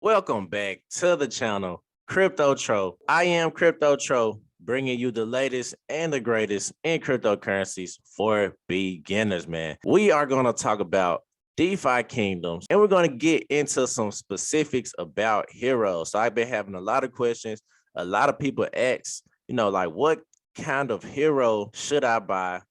Welcome back to the channel, Crypto Tro. I am Crypto Tro, bringing you the latest and the greatest in cryptocurrencies for beginners, man. We are going to talk about DeFi Kingdoms, and we're going to get into some specifics about heroes. So I've been having a lot of questions. A lot of people ask, like what kind of hero should I buy?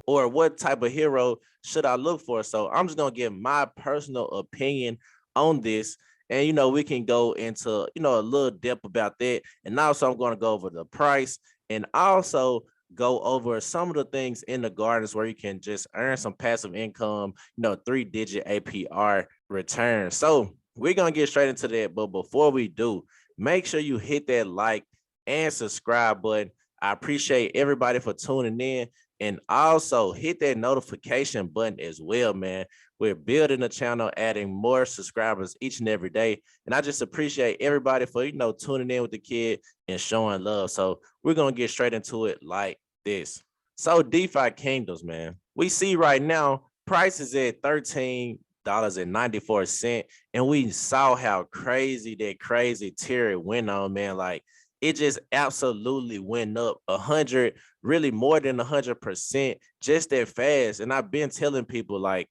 Or what type of hero should I look for? So I'm just going to give my personal opinion on this, and we can go into a little depth about that. And also I'm going to go over the price and also go over some of the things in the gardens where you can just earn some passive income, 3-digit APR return. So we're going to get straight into that. But before we do, make sure you hit that like and subscribe button. I appreciate everybody for tuning in, and also hit that notification button as well, man. We're building the channel, adding more subscribers each and every day. And I just appreciate everybody for, tuning in with the kid and showing love. So we're going to get straight into it like this. So DeFi Kingdoms, man, we see right now price is at $13.94. And we saw how crazy that crazy tier it went on, man. Like, it just absolutely went up 100, really more than 100% just that fast. And I've been telling people, like,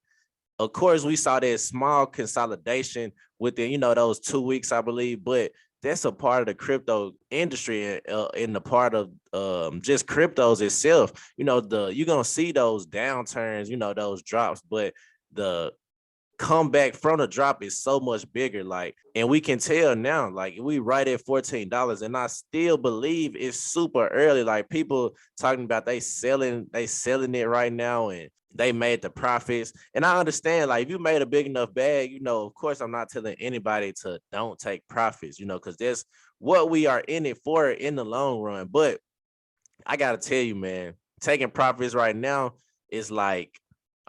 of course, we saw that small consolidation within, those 2 weeks, I believe, but that's a part of the crypto industry in the part of just cryptos itself. You're gonna see those downturns, those drops, but the comeback from the drop is so much bigger. Like, and we can tell now, like we right at $14, and I still believe it's super early. Like, people talking about they selling it right now, and they made the profits. And I understand, like, if you made a big enough bag, of course I'm not telling anybody to don't take profits, because that's what we are in it for in the long run. But I gotta tell you, man, taking profits right now is like,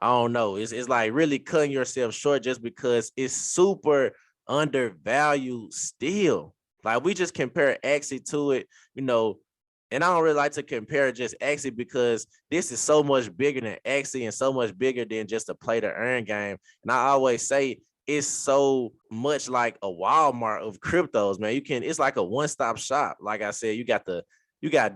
I don't know, it's like really cutting yourself short just because it's super undervalued still. Like, we just compare Axie to it, and I don't really like to compare just Axie because this is so much bigger than Axie and so much bigger than just a play to earn game. And I always say it's so much like a Walmart of cryptos, man. It's like a one-stop shop. Like I said, you got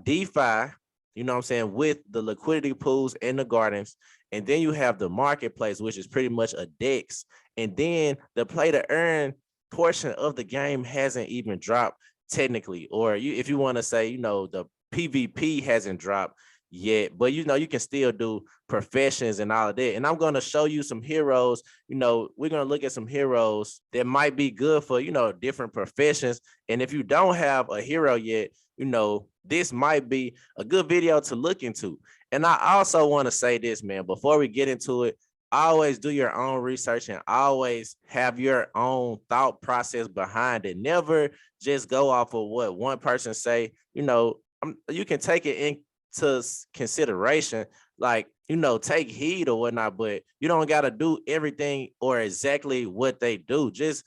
DeFi, what I'm saying, with the liquidity pools and the gardens. And then you have the marketplace, which is pretty much a DEX. And then the play to earn portion of the game hasn't even dropped technically. Or if you want to say, the PvP hasn't dropped yet, but you can still do professions and all of that. And I'm going to show you some heroes. We're going to look at some heroes that might be good for, different professions. And if you don't have a hero yet, this might be a good video to look into. And I also want to say this, man, before we get into it, always do your own research and always have your own thought process behind it. Never just go off of what one person say. You can take it into consideration, like, take heed or whatnot, but you don't got to do everything or exactly what they do. Just,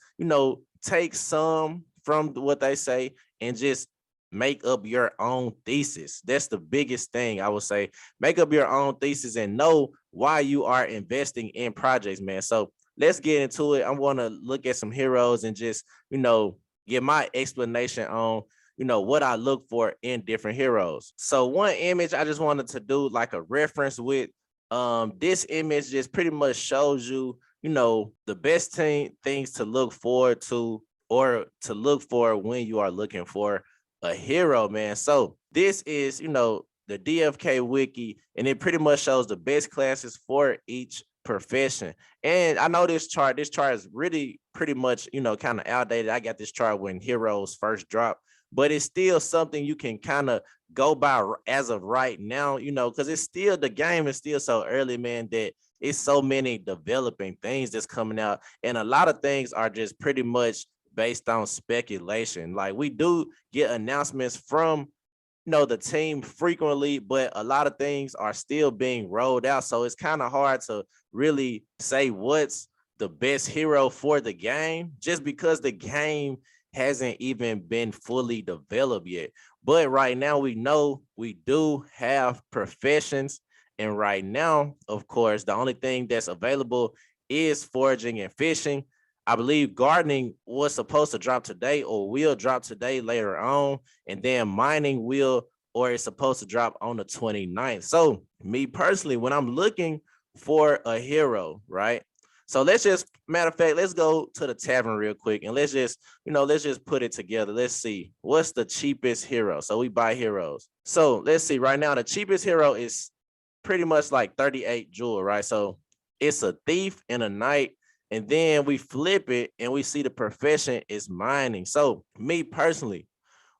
take some from what they say and just make up your own thesis. That's the biggest thing I would say. Make up your own thesis and know why you are investing in projects, man. So let's get into it. I'm going to look at some heroes and just, get my explanation on, what I look for in different heroes. So one image I just wanted to do like a reference with. This image just pretty much shows you, the best things to look forward to or to look for when you are looking for a hero, man. So this is, the DFK wiki, and it pretty much shows the best classes for each profession. And I know this chart is really pretty much, kind of outdated. I got this chart when heroes first dropped, but it's still something you can kind of go by as of right now, because it's still, the game is still so early, man, that it's so many developing things that's coming out. And a lot of things are just pretty much based on speculation. Like, we do get announcements from, the team frequently, but a lot of things are still being rolled out. So it's kind of hard to really say what's the best hero for the game, just because the game hasn't even been fully developed yet. But right now we know we do have professions. And right now, of course, the only thing that's available is foraging and fishing. I believe gardening was supposed to drop today or will drop today later on. And then mining will or is supposed to drop on the 29th. So me personally, when I'm looking for a hero, right? So let's just, matter of fact, let's go to the tavern real quick and let's just, let's just put it together. Let's see what's the cheapest hero. So we buy heroes. So let's see right now, the cheapest hero is pretty much like 38 jewel, right? So it's a thief and a knight. And then we flip it and we see the profession is mining. So me personally,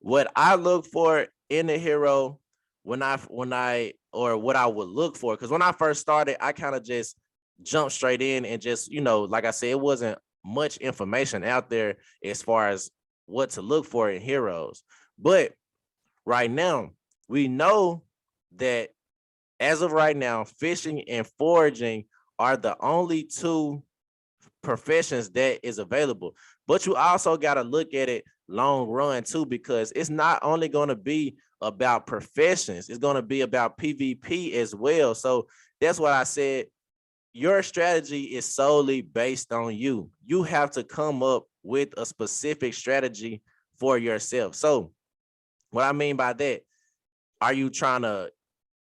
what I look for in a hero when I or what I would look for, because when I first started, I kind of just jumped straight in and just, like I said, it wasn't much information out there as far as what to look for in heroes. But right now, we know that as of right now, fishing and foraging are the only two professions that is available. But you also got to look at it long run too, because it's not only going to be about professions, it's going to be about PvP as well. So that's what I said. Your strategy is solely based on you. You have to come up with a specific strategy for yourself. So what I mean by that, are you trying to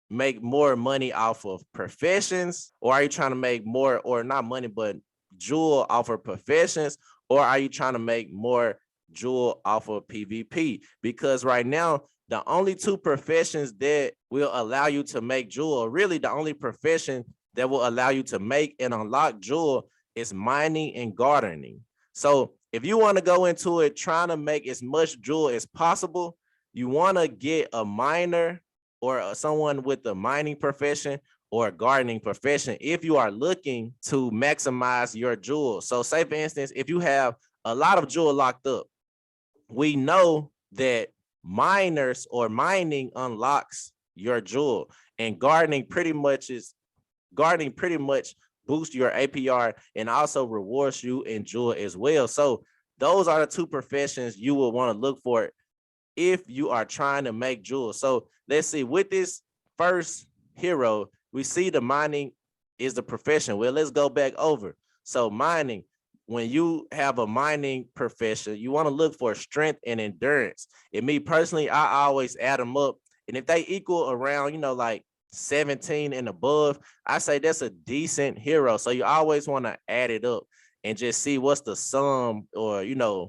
make more money off of professions, or are you trying to make more, or not money, but jewel off of professions, or are you trying to make more jewel off of PvP? Because right now, the only two professions that will allow you to make jewel, really the only profession that will allow you to make and unlock jewel, is mining and gardening. So if you want to go into it trying to make as much jewel as possible, you want to get a miner or someone with a mining profession or a gardening profession if you are looking to maximize your jewel. So say for instance, if you have a lot of jewel locked up, we know that miners or mining unlocks your jewel, and gardening pretty much boosts your APR and also rewards you in jewel as well. So those are the two professions you will want to look for if you are trying to make jewels. So let's see, with this first hero, we see the mining is the profession. Well, let's go back over. So mining, when you have a mining profession, you want to look for strength and endurance. And me personally, I always add them up. And if they equal around, like 17 and above, I say that's a decent hero. So you always want to add it up and just see what's the sum, or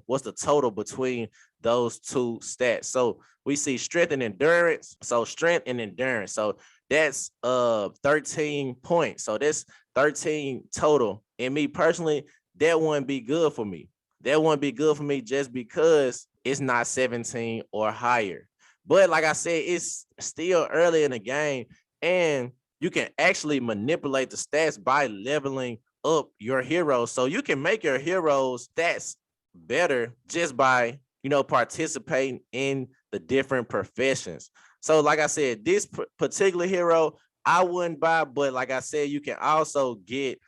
what's the total between those two stats. So we see strength and endurance. So strength and endurance. So that's 13 points. So that's 13 total. And me personally, that wouldn't be good for me. That wouldn't be good for me just because it's not 17 or higher. But like I said, it's still early in the game, and you can actually manipulate the stats by leveling up your heroes. So you can make your heroes stats better just by, participating in the different professions. So like I said, this particular hero I wouldn't buy, but like I said, you can also get,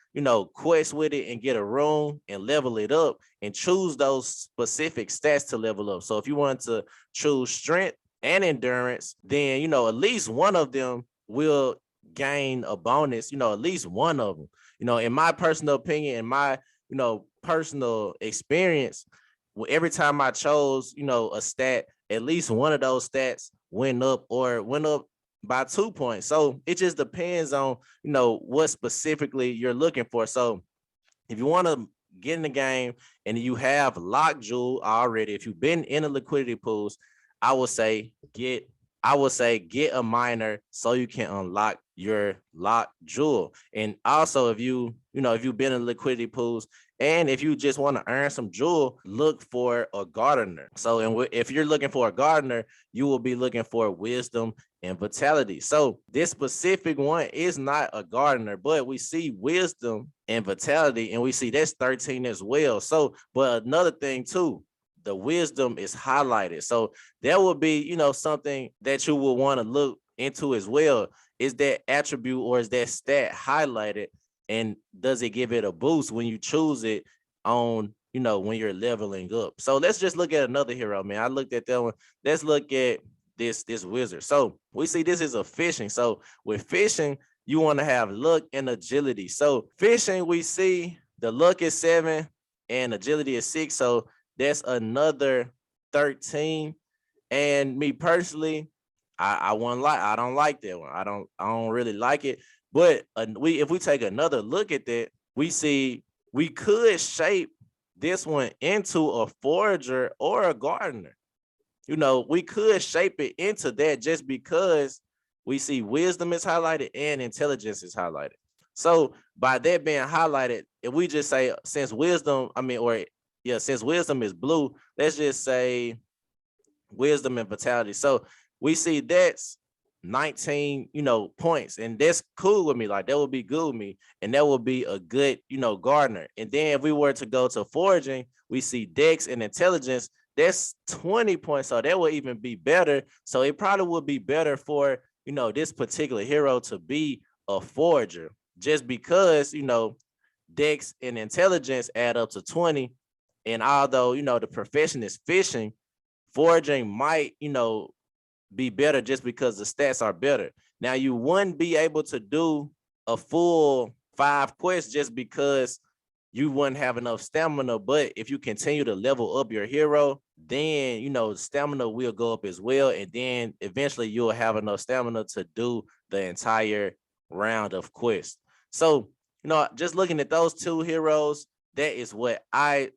quests with it and get a room and level it up and choose those specific stats to level up. So if you want to choose strength and endurance, then, at least one of them will gain a bonus, at least one of them. In my personal opinion, in my, personal experience, every time I chose, a stat, at least one of those stats went up or went up by 2 points. So it just depends on, what specifically you're looking for. So if you want to get in the game and you have locked jewel already, if you've been in the liquidity pools, I would say get a miner so you can unlock your locked jewel. And also if you've been in liquidity pools and if you just want to earn some jewel, look for a gardener. So if you're looking for a gardener, you will be looking for wisdom and vitality. So this specific one is not a gardener, but we see wisdom and vitality, and we see that's 13 as well. So, but another thing too, the wisdom is highlighted. So that would be, something that you will want to look into as well. Is that attribute or is that stat highlighted? And does it give it a boost when you choose it on, when you're leveling up? So let's just look at another hero, man. I looked at that one. Let's look at this wizard. So we see this is a fishing. So with fishing, you want to have luck and agility. So fishing, we see the luck is 7, and agility is 6. So that's another 13. And me personally, I don't like that one. I don't really like it. But if we take another look at that, we see we could shape this one into a forager or a gardener. We could shape it into that just because we see wisdom is highlighted and intelligence is highlighted. So by that being highlighted, if we just say since wisdom, since wisdom is blue, let's just say wisdom and vitality. So we see that's 19, points, and that's cool with me. Like that would be good with me, and that would be a good, gardener. And then if we were to go to foraging, we see dex and intelligence. That's 20 points, so that would even be better. So it probably would be better for this particular hero to be a forager, just because dex and intelligence add up to 20. And although the profession is fishing, foraging might, be better just because the stats are better. Now, you wouldn't be able to do a full 5 quests just because you wouldn't have enough stamina. But if you continue to level up your hero, then, stamina will go up as well. And then eventually you'll have enough stamina to do the entire round of quests. So, just looking at those two heroes, that is what I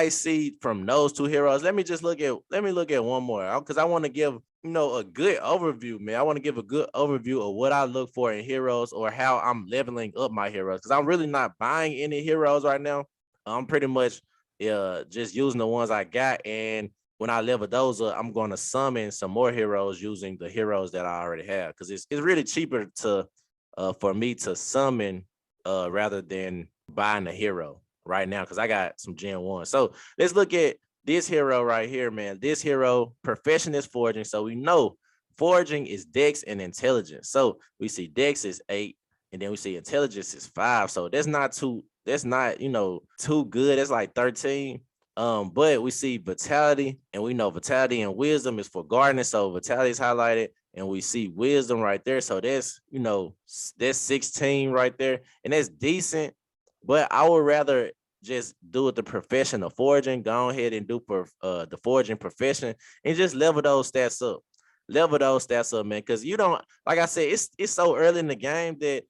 see from those two heroes. Let me look at one more, because I want to give a good overview, man. I want to give a good overview of what I look for in heroes, or how I'm leveling up my heroes, because I'm really not buying any heroes right now. I'm pretty much just using the ones I got, and when I level those up, I'm going to summon some more heroes using the heroes that I already have, because it's really cheaper to for me to summon rather than buying a hero right now, because I got some Gen 1. So let's look at this hero right here, man. This hero, profession is foraging. So we know foraging is dex and intelligence. So we see dex is 8, and then we see intelligence is 5. So that's not too good. That's like 13. But we see vitality, and we know vitality and wisdom is for gardening. So vitality is highlighted, and we see wisdom right there. So that's 16 right there, and that's decent. But I would rather just do it the profession of foraging. Go ahead and do the foraging profession and just level those stats up. Level those stats up, man. Because you don't, like I said, it's so early in the game that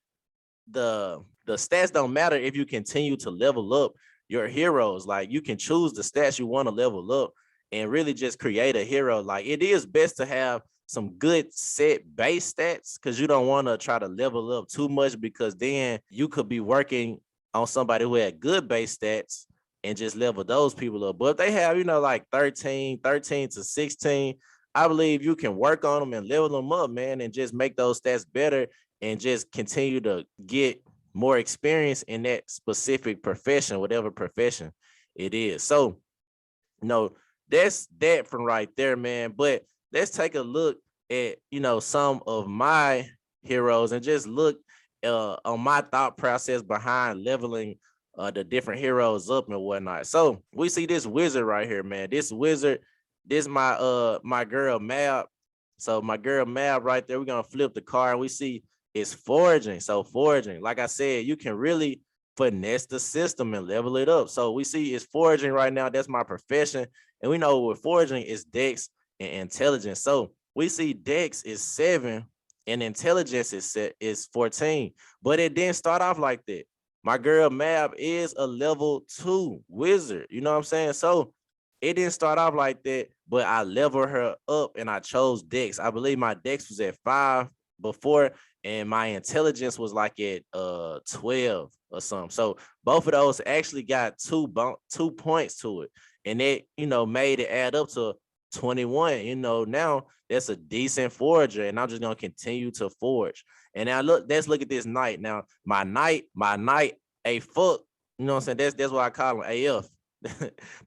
the stats don't matter if you continue to level up your heroes. Like, you can choose the stats you want to level up and really just create a hero. Like, it is best to have some good set base stats, because you don't want to try to level up too much, because then you could be working on somebody who had good base stats and just level those people up. But if they have, like 13 to 16, I believe you can work on them and level them up, man, and just make those stats better and just continue to get more experience in that specific profession, whatever profession it is. So, that's that from right there, man. But let's take a look at, some of my heroes, and just look on my thought process behind leveling the different heroes up and whatnot. So we see this wizard right here, man. This wizard, this my girl Mab. So my girl Mab right there, we're gonna flip the card. We see it's foraging. So foraging, like I said, you can really finesse the system and level it up. So we see it's foraging right now. That's my profession. And we know with foraging is dex and intelligence. So we see dex is 7 and intelligence is 14, but it didn't start off like that. My girl Mab is a level 2 wizard. You know what I'm saying? So it didn't start off like that, but I leveled her up and I chose dex. I believe my dex was at 5 before, and my intelligence was like at 12 or something. So both of those actually got 2 points to it, and it made it add up to 21. Now that's a decent forager, and I'm just gonna continue to forage. And now let's look at this knight. Now my knight, a fuck. You know what I'm saying? That's what I call him, AF.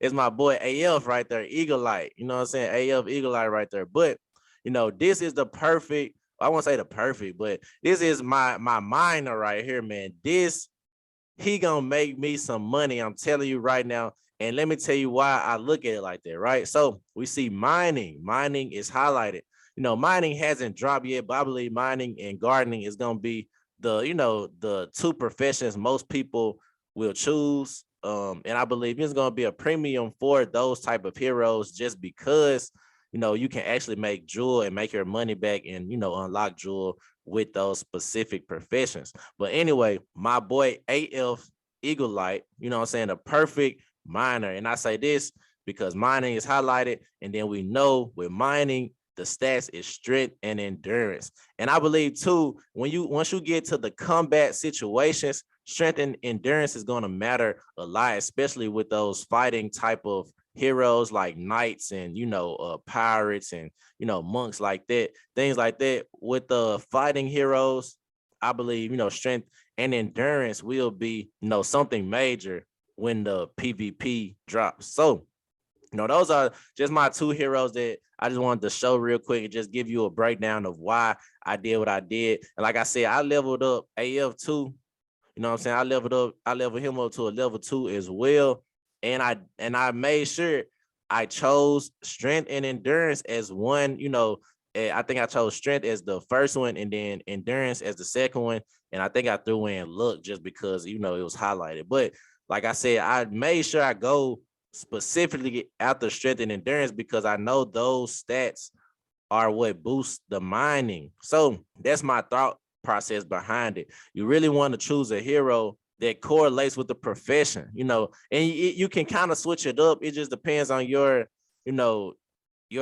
It's my boy AF right there, Eagle Eye. You know what I'm saying? AF Eagle Eye right there. But this is the perfect. I won't say the perfect, but this is my minor right here, man. He gonna make me some money. I'm telling you right now. And let me tell you why I look at it like that, right? So we see mining. Mining is highlighted. Mining hasn't dropped yet, but I believe mining and gardening is gonna be the 2 professions most people will choose And I believe it's going to be a premium for those type of heroes just because, you can actually make jewel and make your money back and, unlock jewel with those specific professions. But anyway, my boy AF Eagle Light, you know what I'm saying, a perfect miner. And I say this because mining is highlighted. And then we know with mining, the stats is strength and endurance. And I believe too, once you get to the combat situations, strength and endurance is going to matter a lot, especially with those fighting type of heroes like knights and pirates and monks like that, things like that. With the fighting heroes, I believe strength and endurance will be something major when the PvP drops. So those are just my two heroes that I just wanted to show real quick and just give you a breakdown of why I did what I did. And like I said, I leveled up AF too. You know what I'm saying? I leveled him up to a level 2 as well. And I made sure I chose strength and endurance as one, I think I chose strength as the first one and then endurance as the second one. And I think I threw in luck just because, it was highlighted. But like I said, I made sure I go specifically after strength and endurance because I know those stats are what boosts the mining. So that's my thought process behind it. You really want to choose a hero that correlates with the profession, and you can kind of switch it up. It just depends on your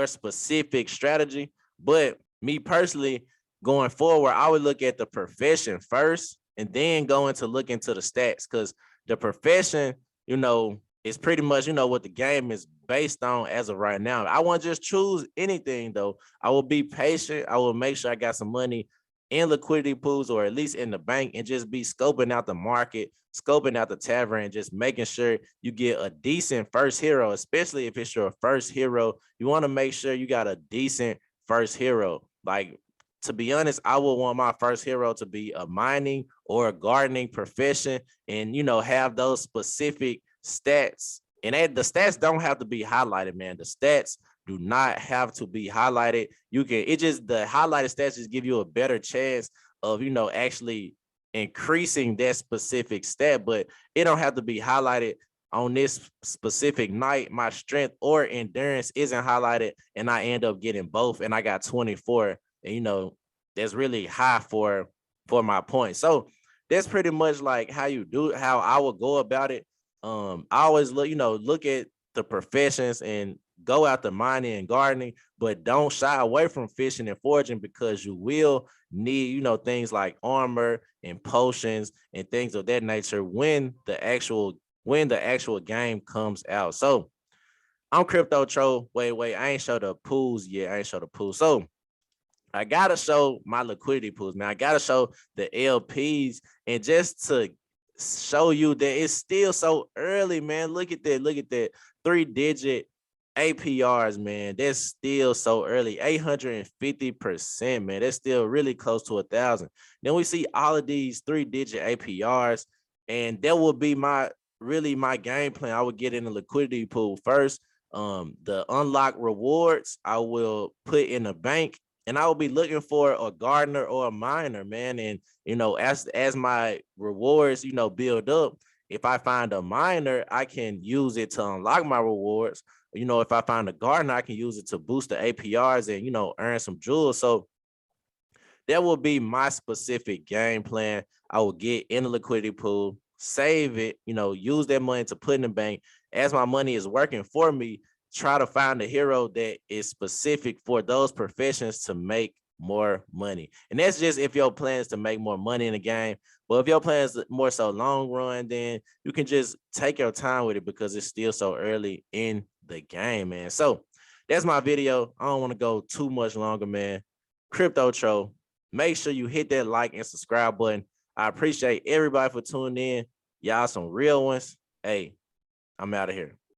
specific strategy. But me personally, going forward, I would look at the profession first and then go into look into the stats because the profession, is pretty much, what the game is based on as of right now. I won't just choose anything though. I will be patient. I will make sure I got some money in liquidity pools or at least in the bank and just be scoping out the market, scoping out the tavern, just making sure you get a decent first hero, especially if it's your first hero. You want to make sure you got a decent first hero. Like, to be honest, I would want my first hero to be a mining or a gardening profession and, have those specific stats. And the stats don't have to be highlighted, man. The stats do not have to be highlighted. The highlighted stats just give you a better chance of, actually increasing that specific stat, but it don't have to be highlighted on this specific night. My strength or endurance isn't highlighted and I end up getting both and I got 24. And, that's really high for my point. So that's pretty much like how I would go about it. I always look at the professions and go out to mining and gardening, but don't shy away from fishing and foraging because you will need, things like armor and potions and things of that nature when the actual game comes out. So I'm Crypto Troll. Wait, I ain't show the pools yet. So I gotta show my liquidity pools, man. I gotta show the LPs, and just to show you that it's still so early, man. Look at that. 3-digit APRs, man. That's still so early. 850%, man. That's still really close to 1,000. Then we see all of these 3-digit APRs, and that will be my game plan. I would get in the liquidity pool first. The unlock rewards I will put in the bank. And I will be looking for a gardener or a miner, man. And, as my rewards, build up, if I find a miner, I can use it to unlock my rewards. If I find a gardener, I can use it to boost the APRs and, earn some jewels. So that will be my specific game plan. I will get in the liquidity pool, save it, use that money to put in the bank. As my money is working for me, try to find a hero that is specific for those professions to make more money. And that's just if your plan is to make more money in the game. But if your plan is more so long run, then you can just take your time with it because it's still so early in the game, man. So that's my video. I don't want to go too much longer, man. Crypto Troll, make sure you hit that like and subscribe button. I appreciate everybody for tuning in. Y'all some real ones. Hey, I'm out of here.